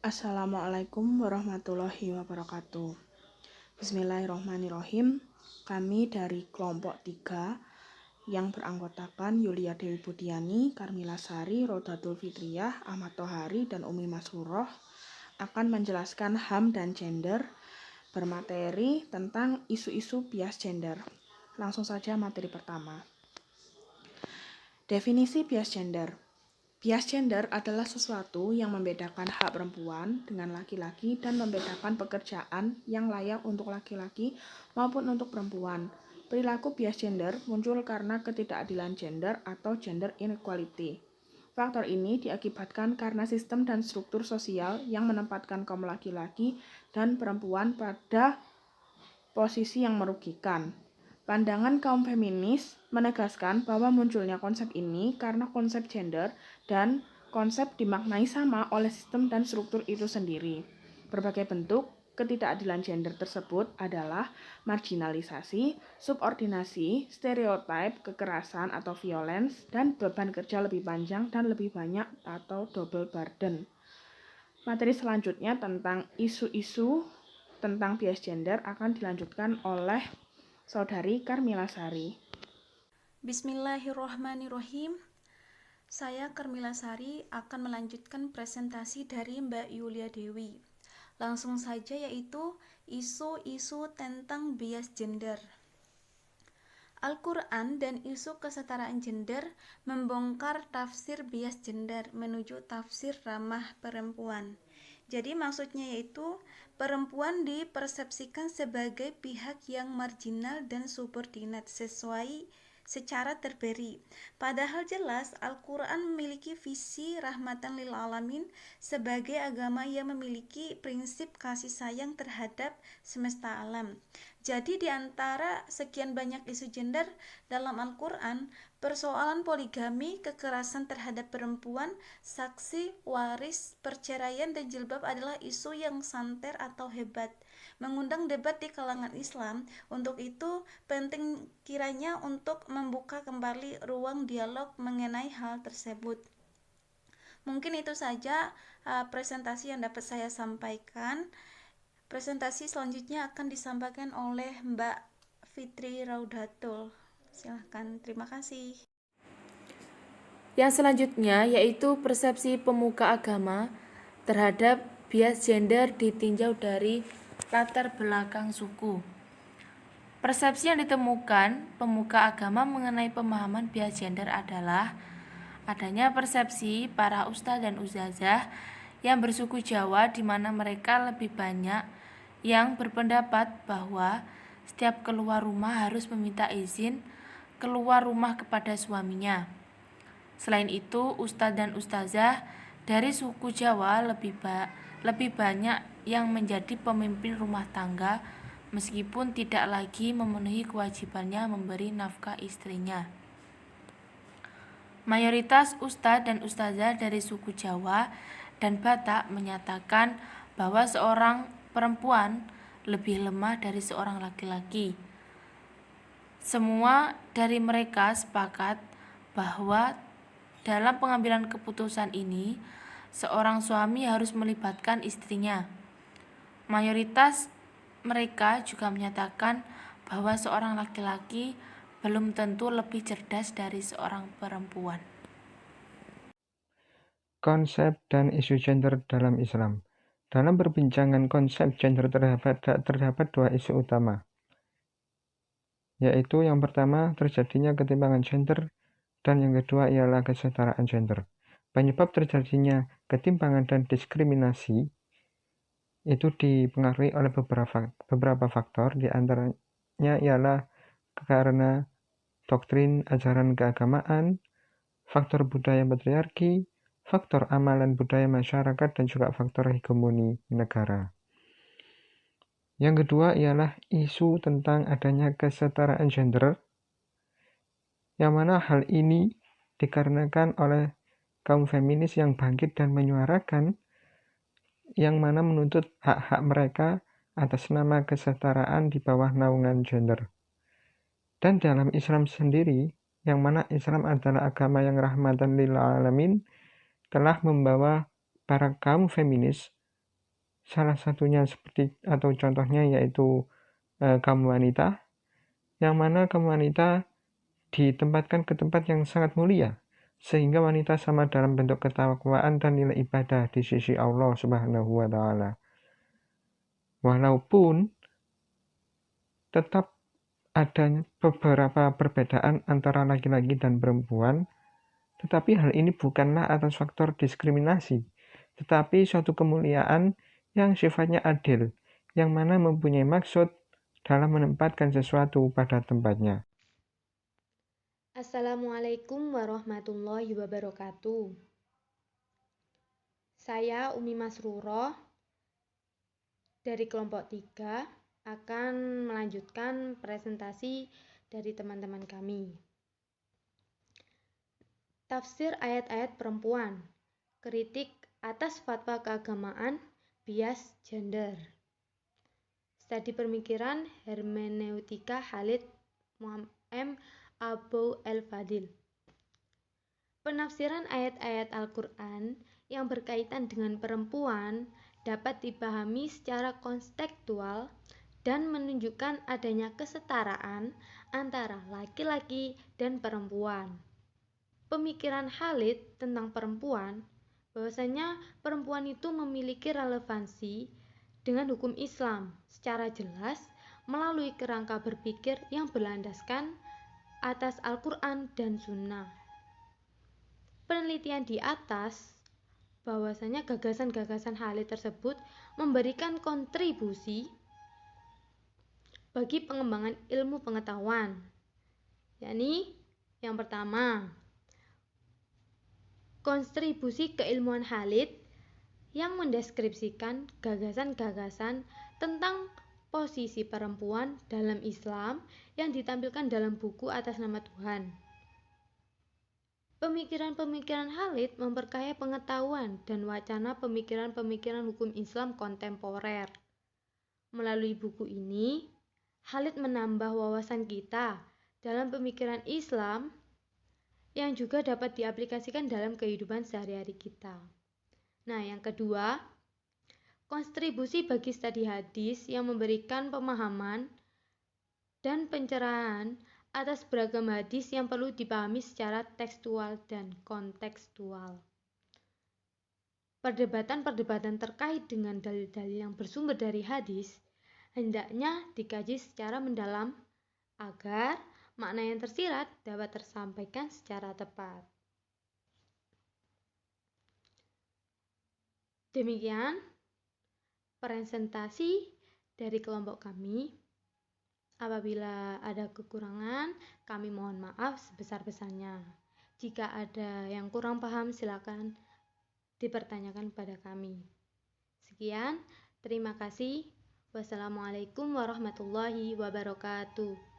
Assalamualaikum warahmatullahi wabarakatuh. Bismillahirrahmanirrahim. Kami dari kelompok 3 yang beranggotakan Yulia Dewi Budiani, Karmila Sari, Rodatul Fitriyah, Ahmad Tohari, dan Umi Masruroh akan menjelaskan HAM dan gender bermateri tentang isu-isu bias gender. Langsung saja materi pertama. Definisi bias gender. Bias gender adalah sesuatu yang membedakan hak perempuan dengan laki-laki dan membedakan pekerjaan yang layak untuk laki-laki maupun untuk perempuan. Perilaku bias gender muncul karena ketidakadilan gender atau gender inequality. Faktor ini diakibatkan karena sistem dan struktur sosial yang menempatkan kaum laki-laki dan perempuan pada posisi yang merugikan. Pandangan kaum feminis menegaskan bahwa munculnya konsep ini karena konsep gender dan konsep dimaknai sama oleh sistem dan struktur itu sendiri. Berbagai bentuk ketidakadilan gender tersebut adalah marginalisasi, subordinasi, stereotip, kekerasan atau violence, dan beban kerja lebih panjang dan lebih banyak atau double burden. Materi selanjutnya tentang isu-isu tentang bias gender akan dilanjutkan oleh Saudari Karmila Sari. Bismillahirrohmanirrohim. Saya Karmila Sari akan melanjutkan presentasi dari Mbak Yulia Dewi. Langsung saja, yaitu isu-isu tentang bias gender. Al-Quran dan isu kesetaraan gender membongkar tafsir bias gender menuju tafsir ramah perempuan. Jadi maksudnya yaitu perempuan dipersepsikan sebagai pihak yang marginal dan subordinat secara terberi. Padahal jelas Al-Quran memiliki visi rahmatan lil alamin sebagai agama yang memiliki prinsip kasih sayang terhadap semesta alam. Jadi di antara sekian banyak isu gender dalam Al-Quran, persoalan poligami, kekerasan terhadap perempuan, saksi, waris, perceraian, dan jilbab adalah isu yang santer atau hebat, mengundang debat di kalangan Islam. Untuk itu, penting kiranya untuk membuka kembali ruang dialog mengenai hal tersebut. Mungkin itu saja presentasi yang dapat saya sampaikan. Presentasi selanjutnya akan disampaikan oleh Mbak Fitri Raudatul. Silahkan, terima kasih. Yang selanjutnya yaitu persepsi pemuka agama terhadap bias gender ditinjau dari latar belakang suku. Persepsi yang ditemukan pemuka agama mengenai pemahaman bias gender adalah adanya persepsi para ustadz dan ustazah yang bersuku Jawa, di mana mereka lebih banyak yang berpendapat bahwa setiap keluar rumah harus meminta izin keluar rumah kepada suaminya. Selain itu, ustadz dan ustazah dari suku Jawa lebih banyak yang menjadi pemimpin rumah tangga meskipun tidak lagi memenuhi kewajibannya memberi nafkah istrinya. Mayoritas ustadz dan ustazah dari suku Jawa dan Batak menyatakan bahwa seorang perempuan lebih lemah dari seorang laki-laki. Semua dari mereka sepakat bahwa dalam pengambilan keputusan ini, seorang suami harus melibatkan istrinya. Mayoritas mereka juga menyatakan bahwa seorang laki-laki belum tentu lebih cerdas dari seorang perempuan. Konsep dan isu gender dalam Islam. Dalam perbincangan konsep gender terdapat dua isu utama, yaitu yang pertama terjadinya ketimpangan gender dan yang kedua ialah kesetaraan gender. Penyebab terjadinya ketimpangan dan diskriminasi itu dipengaruhi oleh beberapa faktor, di antaranya ialah karena doktrin ajaran keagamaan, faktor budaya patriarki, faktor amalan budaya masyarakat, dan juga faktor hegemoni negara. Yang kedua ialah isu tentang adanya kesetaraan gender, yang mana hal ini dikarenakan oleh kaum feminis yang bangkit dan menyuarakan, yang mana menuntut hak-hak mereka atas nama kesetaraan di bawah naungan gender. Dan dalam Islam sendiri, yang mana Islam adalah agama yang rahmatan lil alamin, telah membawa para kaum feminis Salah satunya seperti atau contohnya yaitu kaum wanita, yang mana kaum wanita ditempatkan ke tempat yang sangat mulia, sehingga wanita sama dalam bentuk ketakwaan dan nilai ibadah di sisi Allah Subhanahu wa Ta'ala. Walaupun tetap ada beberapa perbedaan antara laki-laki dan perempuan, tetapi hal ini bukanlah atas faktor diskriminasi, tetapi suatu kemuliaan yang sifatnya adil, yang mana mempunyai maksud dalam menempatkan sesuatu pada tempatnya. Assalamualaikum warahmatullahi wabarakatuh. Saya Umi Masruroh dari kelompok 3 akan melanjutkan presentasi dari teman-teman kami. Tafsir ayat-ayat perempuan, kritik atas fatwa keagamaan, bias gender. Studi Pemikiran Hermeneutika Khalid M. Abu El-Fadil. Penafsiran ayat-ayat Al-Quran yang berkaitan dengan perempuan dapat dipahami secara kontekstual dan menunjukkan adanya kesetaraan antara laki-laki dan perempuan. Pemikiran Khalid tentang perempuan, bahwasanya perempuan itu memiliki relevansi dengan hukum Islam secara jelas melalui kerangka berpikir yang berlandaskan atas Al-Quran dan Sunnah. Penelitian di atas bahwasanya gagasan-gagasan Khalid tersebut memberikan kontribusi bagi pengembangan ilmu pengetahuan, yakni yang pertama, kontribusi keilmuan Khalid yang mendeskripsikan gagasan-gagasan tentang posisi perempuan dalam Islam yang ditampilkan dalam buku Atas Nama Tuhan. Pemikiran-pemikiran Khalid memperkaya pengetahuan dan wacana pemikiran-pemikiran hukum Islam kontemporer. Melalui buku ini, Khalid menambah wawasan kita dalam pemikiran Islam yang juga dapat diaplikasikan dalam kehidupan sehari-hari kita. Nah, yang kedua, kontribusi bagi studi hadis yang memberikan pemahaman dan pencerahan atas beragam hadis yang perlu dipahami secara tekstual dan kontekstual. Perdebatan-perdebatan terkait dengan dalil-dalil yang bersumber dari hadis hendaknya dikaji secara mendalam agar makna yang tersirat dapat tersampaikan secara tepat. Demikian presentasi dari kelompok kami. Apabila ada kekurangan, kami mohon maaf sebesar-besarnya. Jika ada yang kurang paham, silakan dipertanyakan pada kami. Sekian, terima kasih. Wassalamualaikum warahmatullahi wabarakatuh.